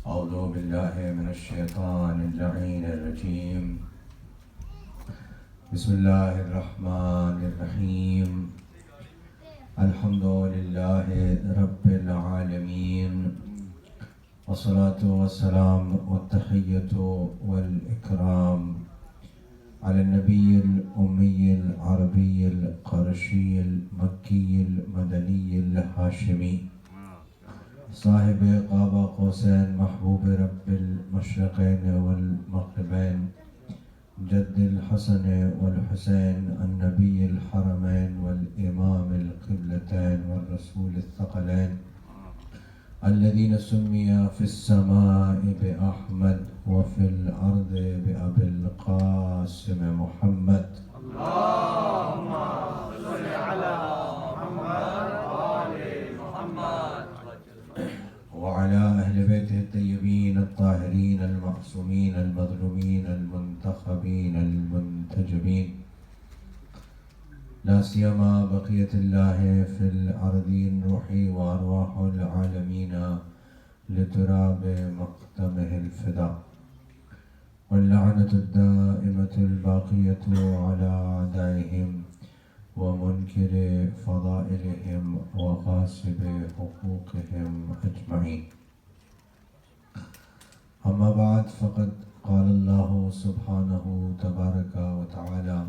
أعوذ بالله من الشيطان اللعين الرجيم. بسم الله الرحمن الرحيم. الحمد لله رب العالمين، والصلاة والسلام والتحية والإكرام على النبي الأمي العربي القرشي المكي المدني الهاشمي صاحب قاب قوسين محبوب رب المشرقين والمغربين جد الحسن والحسين النبي الحرمين والإمام القبلتين والرسول الثقلين الذين سمي في السماء بأحمد وفي الأرض بأبي القاسم محمد. اللهم صل على محمد وآل محمد وعلى أهل بيته الطيبين الطاهرين المعصومين المظلومين المنتخبين المنتجبين، لا سيما بقية الله في الأرضين روحي وأرواح العالمين لتراب مقدمه الفداء، واللعنة الدائمة الباقية على أعدائهم ومنكر فضائلهم وغاصب حقوقهم أجمعين. أما بعد، فقد قال الله سبحانه تبارك وتعالى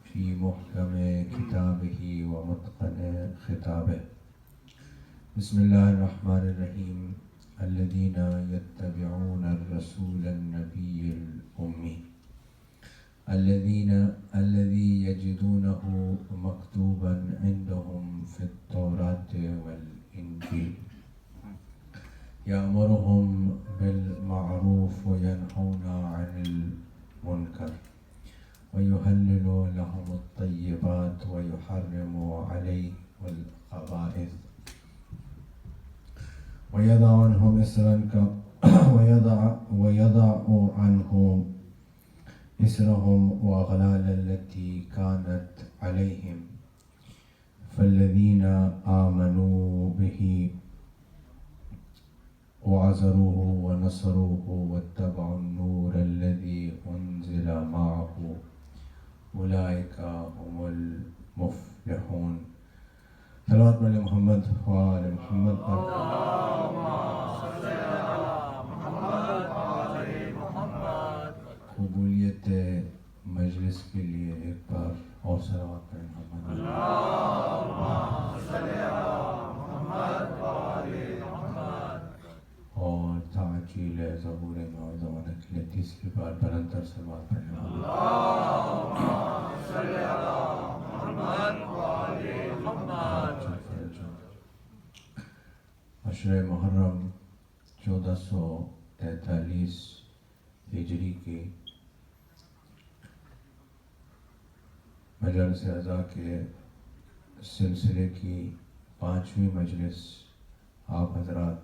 في محكم كتابه ومتقن خطابه: بسم الله الرحمن الرحيم. الذين يتبعون الرسول النبي الأمي الذي يجدونه مكتوبا عندهم في التوراة والإنجيل يأمرهم بالمعروف وينهون عن المنكر ويهلل لهم الطيبات ويحرم عليهم الخبائث ويضع عنهم إسرهم وأغلال التي كانت عليهم، فالذين آمنوا به وعزروه ونصروه واتبعوا النور الذي أنزل معه أولئك هم المفلحون. صلوات علی محمد وآل محمد. قبولیت مجلس کے لیے ایک بار اور صلوات پڑھیں. اور تعجیل ظہور موعظہ کے لیے تیسری بار بلندر صلوات پڑھیں. عشر محرم 1443 ہجری کی مجلس اعضاء کے سلسلے کی 5ویں مجلس آپ حضرات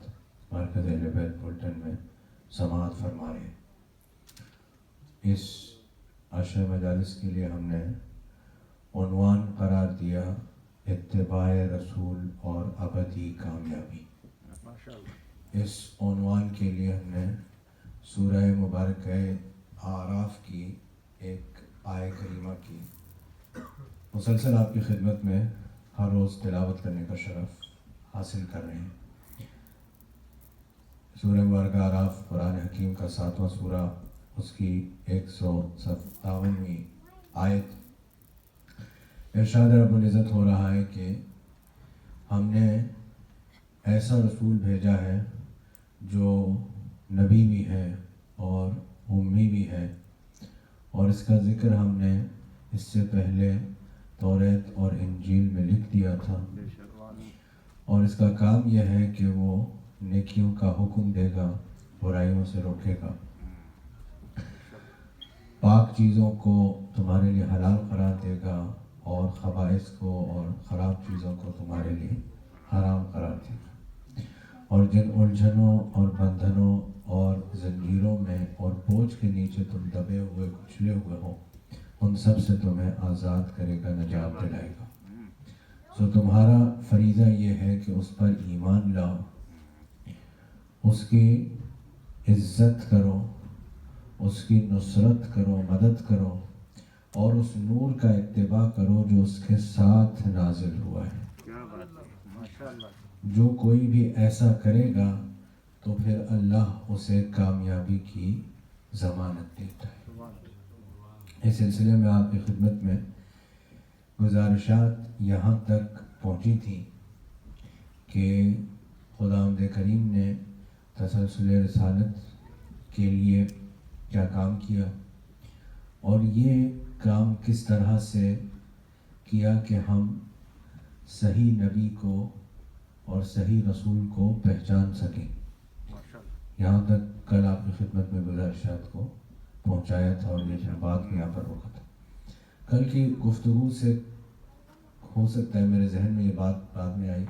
مرکز اہل بیت بلٹن میں سماعت فرما رہے ہیں. اس عشر مجالس کے لیے ہم نے عنوان قرار دیا اتباع رسول اور ابدی کامیابی. اس عنوان کے لیے ہم نے سورہ مبارکہ اعراف کی ایک آیہ کریمہ کی مسلسل آپ کی خدمت میں ہر روز تلاوت کرنے کا شرف حاصل کر رہے ہیں. سورہ مبارکہ اعراف قرآن حکیم کا 7واں سورہ، اس کی 157ویں آیت. ارشاد رب العزت ہو رہا ہے کہ ہم نے ایسا رسول بھیجا ہے جو نبی بھی ہے اور امی بھی ہے، اور اس کا ذکر ہم نے اس سے پہلے توریت اور انجیل میں لکھ دیا تھا، اور اس کا کام یہ ہے کہ وہ نیکیوں کا حکم دے گا، برائیوں سے روکے گا، پاک چیزوں کو تمہارے لیے حلال قرار دے گا، اور خبائث کو اور خراب چیزوں کو تمہارے لیے حرام قرار دے گا، اور جن الجھنوں اور بندھنوں اور زنجیروں میں اور بوجھ کے نیچے تم دبے ہوئے کچلے ہوئے ہو، ان سب سے تمہیں آزاد کرے گا، نجات دلائے گا. سو تمہارا فریضہ یہ ہے کہ اس پر ایمان لاؤ، اس کی عزت کرو، اس کی نصرت کرو، مدد کرو، اور اس نور کا اتباع کرو جو اس کے ساتھ نازل ہوا ہے۔ کیا بات ہے، ماشاء اللہ۔ جو کوئی بھی ایسا کرے گا تو پھر اللہ اسے کامیابی کی ضمانت دیتا ہے۔ اس سلسلے میں آپ کی خدمت میں گزارشات یہاں تک پہنچی تھیں کہ خداوند کریم نے تسلسل رسالت کے لیے کیا کام کیا، اور یہ کام کس طرح سے کیا کہ ہم صحیح نبی کو اور صحیح رسول کو پہچان سکیں۔ یہاں تک کل آپ کی خدمت میں گزارشات کو پہنچایا تھا، اور یہ پھر بات میں یہاں پر روکا تھا۔ کل کی گفتگو سے ہو سکتا ہے میرے ذہن میں یہ بات بعد میں آئی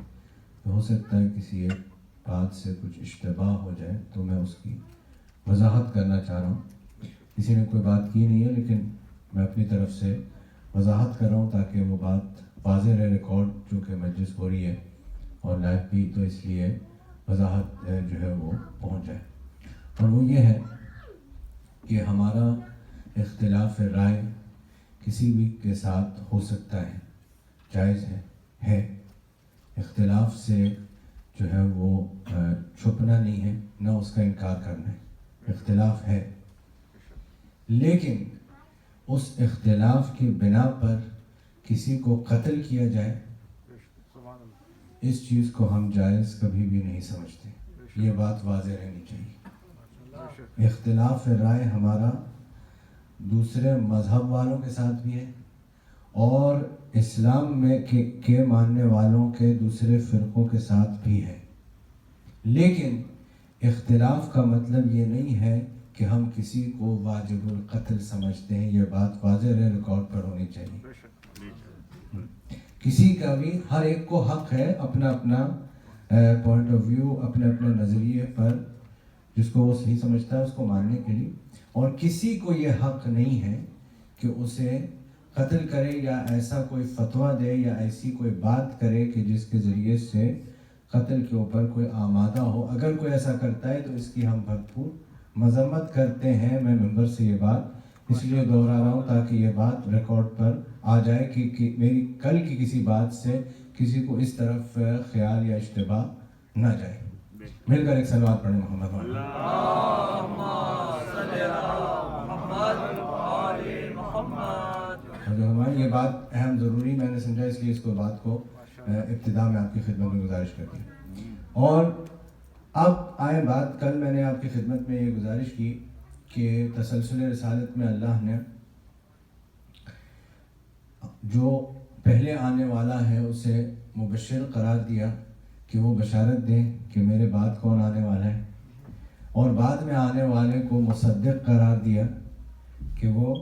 کہ ہو سکتا ہے کسی ایک بات سے کچھ اشتباہ ہو جائے، تو میں اس کی وضاحت کرنا چاہ رہا ہوں۔ کسی نے کوئی بات کی نہیں ہے، لیکن میں اپنی طرف سے وضاحت کر رہا ہوں تاکہ وہ بات واضح رہے۔ ریکارڈ چونکہ مجلس ہو رہی ہے اور لائیو بھی، تو اس لیے وضاحت جو ہے وہ پہنچ جائے، اور وہ یہ ہے کہ ہمارا اختلاف رائے کسی بھی کے ساتھ ہو سکتا ہے، جائز ہے۔ اختلاف سے جو ہے وہ چھپنا نہیں ہے، نہ اس کا انکار کرنا ہے۔ اختلاف ہے، لیکن اس اختلاف کی بنا پر کسی کو قتل کیا جائے، اس چیز کو ہم جائز کبھی بھی نہیں سمجھتے۔ یہ بات واضح رہنی چاہیے۔ اختلاف رائے ہمارا دوسرے مذہب والوں کے ساتھ بھی ہے، اور اسلام میں کے ماننے والوں کے دوسرے فرقوں کے ساتھ بھی ہے، لیکن اختلاف کا مطلب یہ نہیں ہے کہ ہم کسی کو واجب القتل سمجھتے ہیں۔ یہ بات واضح ریکارڈ پر ہونی چاہیے۔ کسی کا بھی، ہر ایک کو حق ہے اپنا اپنا پوائنٹ آف ویو، اپنے اپنے نظریے پر جس کو وہ صحیح سمجھتا ہے اس کو ماننے کے لیے، اور کسی کو یہ حق نہیں ہے کہ اسے قتل کرے یا ایسا کوئی فتویٰ دے یا ایسی کوئی بات کرے کہ جس کے ذریعے سے قتل کے اوپر کوئی آمادہ ہو۔ اگر کوئی ایسا کرتا ہے تو اس کی ہم بھرپور مذمت کرتے ہیں۔ میں ممبر سے یہ بات اس لیے دوہرا رہا ہوں تاکہ یہ بات ریکارڈ پر آ جائے کہ میری کل کی کسی بات سے کسی کو اس طرف خیال یا اشتباہ نہ جائے۔ مل کر ایک صلوات پڑھیں محمد اور جو ہماری یہ بات اہم ضروری میں نے سمجھا، اس لیے اس کو بات کو ابتدا میں آپ کی خدمت میں گزارش کرتی ہوں۔ اور اب آئے بات، کل میں نے آپ کی خدمت میں یہ گزارش کی کہ تسلسل رسالت میں اللہ نے جو پہلے آنے والا ہے اسے مبشر قرار دیا کہ وہ بشارت دے کہ میرے بعد کون آنے والا ہے، اور بعد میں آنے والے کو مصدق قرار دیا کہ وہ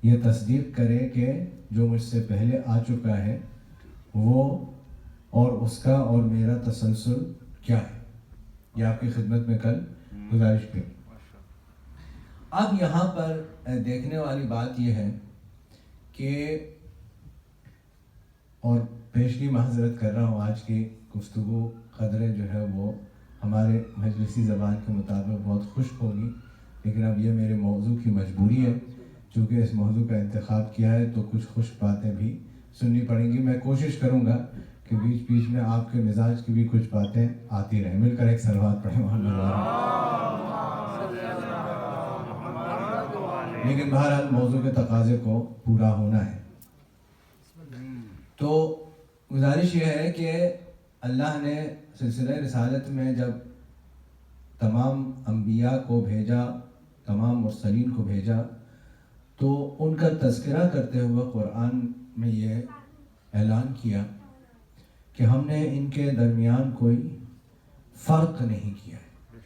یہ تصدیق کرے کہ جو مجھ سے پہلے آ چکا ہے وہ اور اس کا اور میرا تسلسل کیا ہے۔ یہ آپ کی خدمت میں کل گزارش کی۔ اب یہاں پر دیکھنے والی بات یہ ہے کہ، اور پیشگی معذرت کر رہا ہوں، آج کی گفتگو قدرے جو ہے وہ ہمارے مجلسی زبان کے مطابق بہت خشک ہوگی، لیکن اب یہ میرے موضوع کی مجبوری ہے، چونکہ اس موضوع کا انتخاب کیا ہے تو کچھ خشک باتیں بھی سننی پڑیں گی۔ میں کوشش کروں گا کہ بیچ بیچ میں آپ کے مزاج کی بھی کچھ باتیں آتی رہیں۔ مل کر ایک صلوات پڑھیں لیکن بہرحال موضوع کے تقاضے کو پورا ہونا ہے۔ تو گزارش یہ ہے کہ اللہ نے سلسلہ رسالت میں جب تمام انبیاء کو بھیجا، تمام مرسلین کو بھیجا، تو ان کا تذکرہ کرتے ہوئے قرآن میں یہ اعلان کیا کہ ہم نے ان کے درمیان کوئی فرق نہیں کیا ہے۔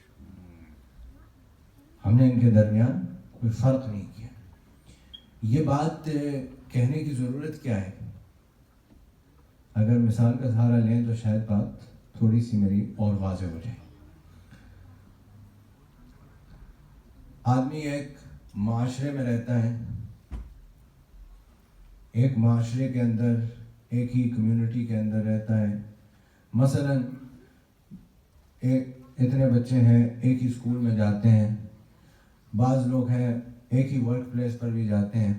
ہم نے ان کے درمیان کوئی فرق نہیں کیا۔ یہ بات کہنے کی ضرورت کیا ہے؟ اگر مثال کا سہارا لیں تو شاید بات تھوڑی سی میری اور واضح ہو جائے۔ آدمی ایک معاشرے میں رہتا ہے، ایک معاشرے کے اندر، ایک ہی کمیونٹی کے اندر رہتا ہے۔ مثلا اتنے بچے ہیں ایک ہی اسکول میں جاتے ہیں، بعض لوگ ہیں ایک ہی ورک پلیس پر بھی جاتے ہیں،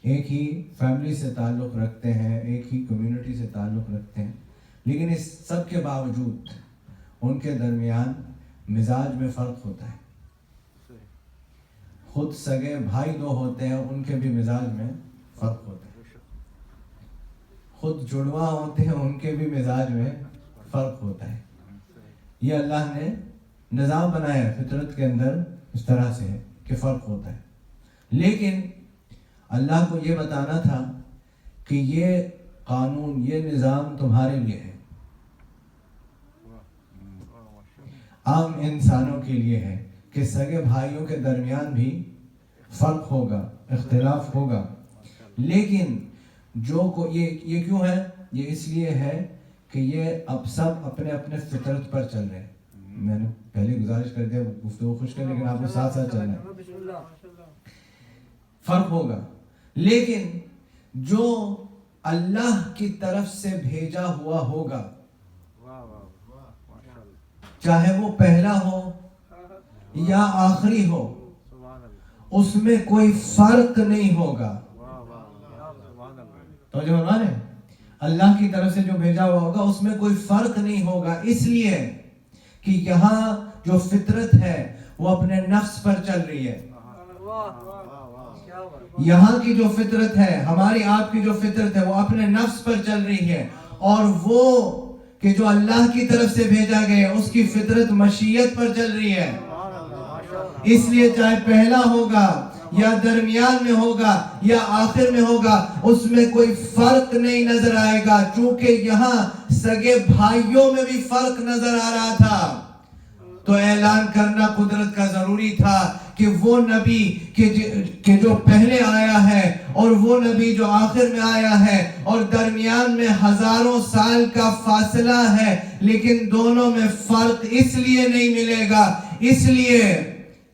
ایک ہی فیملی سے تعلق رکھتے ہیں، ایک ہی کمیونٹی سے تعلق رکھتے ہیں، لیکن اس سب کے باوجود ان کے درمیان مزاج میں فرق ہوتا ہے۔ خود سگے بھائی دو ہوتے ہیں، ان کے بھی مزاج میں فرق ہوتا ہے۔ خود جڑواں ہوتے ہیں، ان کے بھی مزاج میں فرق ہوتا ہے۔ یہ اللہ نے نظام بنایا ہے، فطرت کے اندر اس طرح سے ہے کہ فرق ہوتا ہے۔ لیکن اللہ کو یہ بتانا تھا کہ یہ قانون، یہ نظام تمہارے لیے ہے، عام انسانوں کے لیے ہے کہ سگے بھائیوں کے درمیان بھی فرق ہوگا، اختلاف ہوگا، لیکن جو کو یہ کیوں ہے؟ یہ اس لیے ہے کہ یہ اب سب اپنے اپنے فطرت پر چل رہے ہیں۔ میں نے پہلے گزارش کر دیا گفتگو خوش کر، لیکن آپ کو ساتھ ساتھ چلنا ہے۔ فرق ہوگا، لیکن جو اللہ کی طرف سے بھیجا ہوا ہوگا، چاہے وہ پہلا ہو یا آخری ہو، اس میں کوئی فرق نہیں ہوگا۔ تو جو ہے اللہ کی طرف سے جو بھیجا ہوا ہوگا اس میں کوئی فرق نہیں ہوگا، اس لیے کہ یہاں جو فطرت ہے وہ اپنے نفس پر چل رہی ہے۔ یہاں کی جو فطرت ہے، ہماری آپ کی جو فطرت ہے، وہ اپنے نفس پر چل رہی ہے، اور وہ کہ جو اللہ کی طرف سے بھیجا گیا اس کی فطرت مشیت پر چل رہی ہے۔ اس لیے چاہے پہلا ہوگا یا درمیان میں ہوگا یا آخر میں ہوگا، اس میں کوئی فرق نہیں نظر آئے گا، چونکہ یہاں سگے بھائیوں میں بھی فرق نظر آ رہا تھا۔ تو اعلان کرنا قدرت کا ضروری تھا کہ وہ نبی کہ جو پہلے آیا ہے اور وہ نبی جو آخر میں آیا ہے، اور درمیان میں ہزاروں سال کا فاصلہ ہے، لیکن دونوں میں فرق اس لیے نہیں ملے گا، اس لیے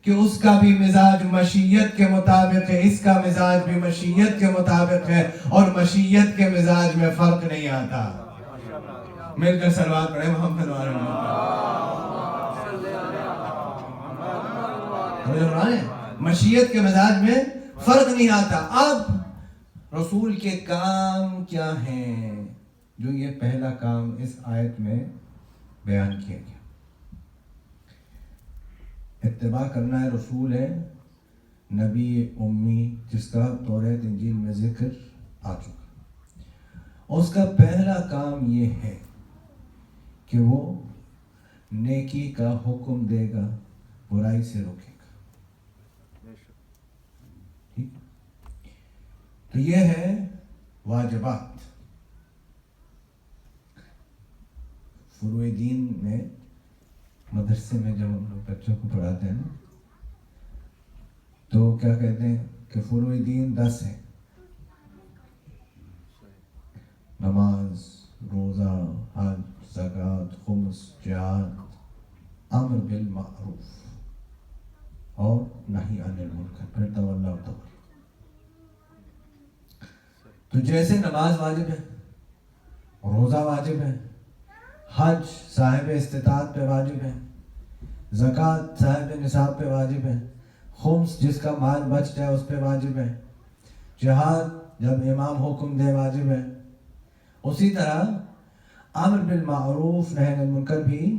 کہ اس کا بھی مزاج مشیت کے مطابق ہے، اس کا مزاج بھی مشیت کے مطابق ہے، اور مشیت کے مزاج میں فرق نہیں آتا۔ مل کر صلوات پڑھیں محمد وعلی محمد۔ مشیت کے مزاج میں فرق نہیں آتا۔ اب رسول کے کام کیا ہیں؟ جو یہ پہلا کام اس آیت میں بیان کیا گیا، اتباع کرنا ہے رسول ہے، نبی امی، جس کا توریت انجیل میں ذکر آ چکا۔ اس کا پہلا کام یہ ہے کہ وہ نیکی کا حکم دے گا، برائی سے روکے گا۔ ٹھیک، تو یہ ہے واجبات۔ فروع دین میں مدرسے میں جب ہم لوگ بچوں کو پڑھاتے ہیں نا، تو کیا کہتے ہیں کہ فروع دین 10 ہیں: نماز، روزہ، حج، زکوٰۃ، خمس، جہاد، امر بالمعروف اور نہی عن المنکر، پھر تولی و تولی۔ تو جیسے نماز واجب ہے، روزہ واجب ہے، حج صاحب استطاعت پہ واجب ہے، زکوٰۃ صاحب نصاب پہ واجب ہے، خمس جس کا مال بچ جائے اس پہ واجب ہے، جہاد جب امام حکم دے واجب ہے، اسی طرح امر بالمعروف نہی عن المنکر بھی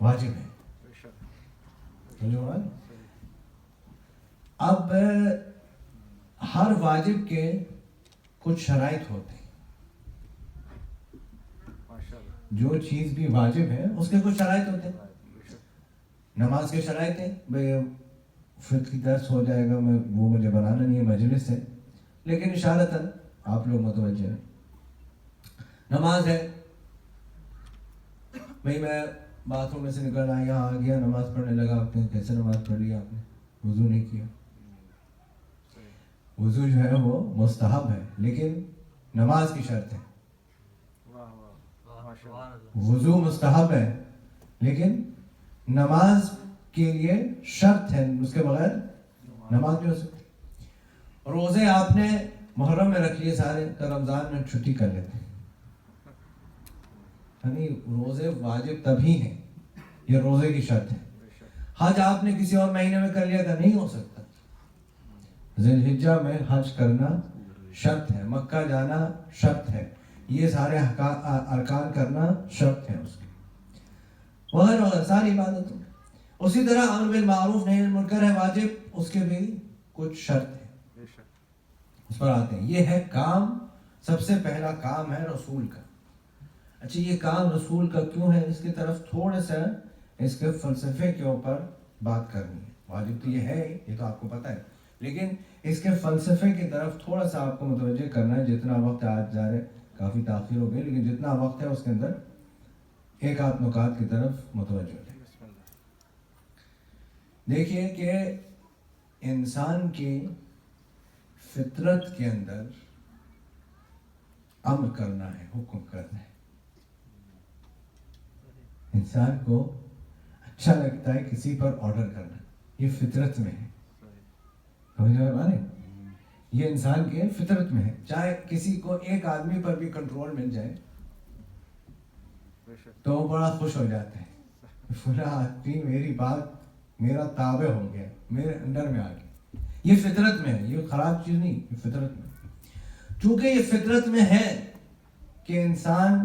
واجب ہے۔ اب ہر واجب کے کچھ شرائط ہوتے ہیں۔ جو چیز بھی واجب ہے اس کے کچھ شرائط ہوتے ہیں۔ نماز کے شرائط ہیں، بھئی فقہ کی درس ہو جائے گا، وہ مجھے بنانا نہیں ہے، مجلس ہے، لیکن اشارتاً آپ لوگ متوجہ ہیں۔ نماز ہے، بھئی میں باتھ روم میں سے نکل آیا، یہاں آ گیا، نماز پڑھنے لگا، آپ نے کیسے نماز پڑھ لی؟ آپ نے وضو نہیں کیا۔ وضو جو ہے وہ مستحب ہے، لیکن نماز کی شرط ہے۔ وضو مستحب ہے لیکن نماز کے لیے شرط ہے، اس کے بغیر نماز نہیں ہو سکتی۔ روزے آپ نے محرم میں رکھ لیے سارے، تو رمضان میں چھٹی کر لیتے ہیں۔ یعنی روزے واجب تبھی ہیں یہ روزے کی شرط ہے. حج آپ نے کسی اور مہینے میں کر لیا تھا, نہیں ہو سکتا. ذی الحجہ میں حج کرنا شرط ہے, مکہ جانا شرط ہے, یہ سارے ارکان کرنا شرط ہے اس کی, وغیرہ وغیرہ ساری عبادتوں. اسی طرح امر بالمعروف نہی عن المنکر ہے واجب, اس کے بھی کچھ شرط ہے, اس پر آتے ہیں. یہ ہے کام, سب سے پہلا کام ہے رسول کا. اچھا یہ کام رسول کا کیوں ہے, اس کی طرف تھوڑا سا اس کے فلسفے کے اوپر بات کرنی ہے. واجب تو یہ ہے, یہ تو آپ کو پتہ ہے, لیکن اس کے فلسفے کی طرف تھوڑا سا آپ کو متوجہ کرنا ہے. جتنا وقت آج جا رہے, کافی تاخیر ہو گئی, لیکن جتنا وقت ہے اس کے اندر ایک آدھ نکات کی طرف متوجہ ہو جائے. دیکھیے کہ انسان کی فطرت کے اندر امر کرنا ہے, حکم کرنا ہے. انسان کو اچھا لگتا ہے کسی پر آرڈر کرنا, یہ فطرت میں ہے. یہ انسان کے فطرت میں ہے. چاہے کسی کو ایک آدمی پر بھی کنٹرول مل جائے تو وہ بڑا خوش ہو جاتا ہے, فلاں آدمی میری بات, میرا تابع ہو گیا, میرے انڈر میں آ گیا. یہ فطرت میں ہے, یہ خراب چیز نہیں, یہ فطرت میں. چونکہ یہ فطرت میں ہے کہ انسان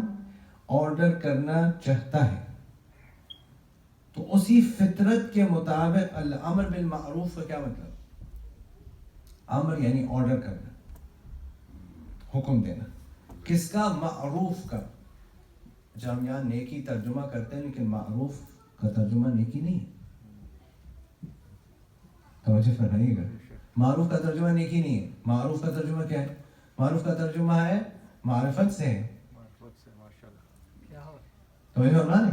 آرڈر کرنا چاہتا ہے, تو اسی فطرت کے مطابق الامر بالمعروف کا کیا مطلب؟ امر یعنی آرڈر کرنا, حکم دینا. کس کا؟ معروف کا. اچھا ہم یہاں نیکی ترجمہ کرتے ہیں, لیکن معروف کا ترجمہ نیکی نہیں ہے, توجہ فرمائیے گا. معروف کا ترجمہ نیکی نہیں ہے. معروف کا ترجمہ کیا ہے؟ معروف کا ترجمہ ہے معرفت سے ہے. توجہ فرمائیں.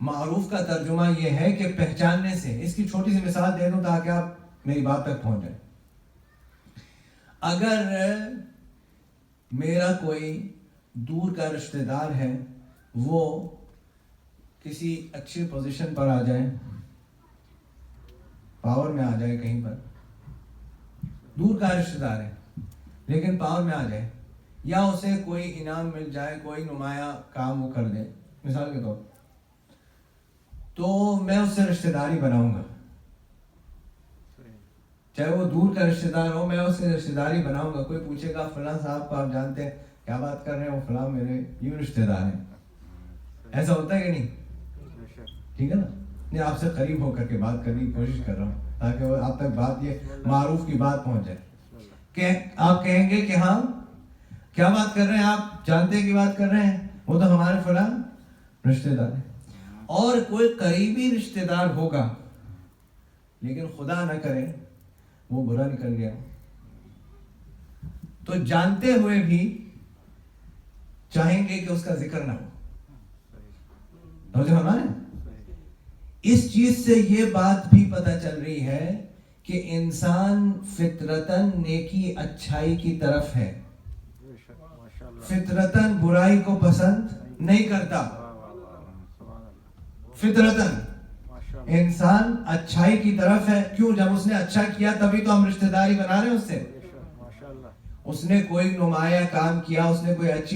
معروف کا ترجمہ یہ ہے کہ پہچاننے سے. اس کی چھوٹی سی مثال دے دوں تاکہ آپ میری بات تک پہنچ جائیں. اگر میرا کوئی دور کا رشتہ دار ہے, وہ کسی اچھی پوزیشن پر آ جائے, پاور میں آ جائے, کہیں پر دور کا رشتہ دار ہے لیکن پاور میں آ جائے, یا اسے کوئی انعام مل جائے, کوئی نمایاں کام وہ کر دے مثال کے طور, تو میں اس سے رشتہ داری بناؤں گا. چاہے وہ دور کا رشتہ دار ہو, میں اس سے رشتہ داری بناؤں گا. کوئی پوچھے گا فلاں صاحب کو آپ جانتے ہیں, کیا بات کر رہے ہیں, وہ فلاں میرے یوں رشتہ دار ہیں. ایسا ہوتا ہے کہ نہیں؟ ٹھیک ہے نا. میں آپ سے قریب ہو کر کے بات کرنے کی کوشش کر رہا ہوں تاکہ وہ آپ تک بات, یہ معروف کی بات پہنچ جائے. کہ آپ کہیں گے کہ ہاں کیا بات کر رہے ہیں, آپ جانتے کی بات کر رہے ہیں, وہ تو ہمارے فلاں رشتہ دار ہیں. اور کوئی قریبی رشتہ دار ہوگا لیکن خدا نہ کرے وہ برا نکل گیا, تو جانتے ہوئے بھی چاہیں گے کہ اس کا ذکر نہ ہو. ہمارے اس چیز سے یہ بات بھی پتہ چل رہی ہے کہ انسان فطرتاً نیکی اچھائی کی طرف ہے, فطرتاً برائی کو پسند نہیں کرتا. فطرتاً انسان اچھائی کی طرف ہے. کیوں؟ جب اس نے اچھا کیا تبھی تو ہم رشتہ داری بنا رہے ہیں اس سے. اس نے کوئی نمایاں کام کیا, اس نے کوئی اچھی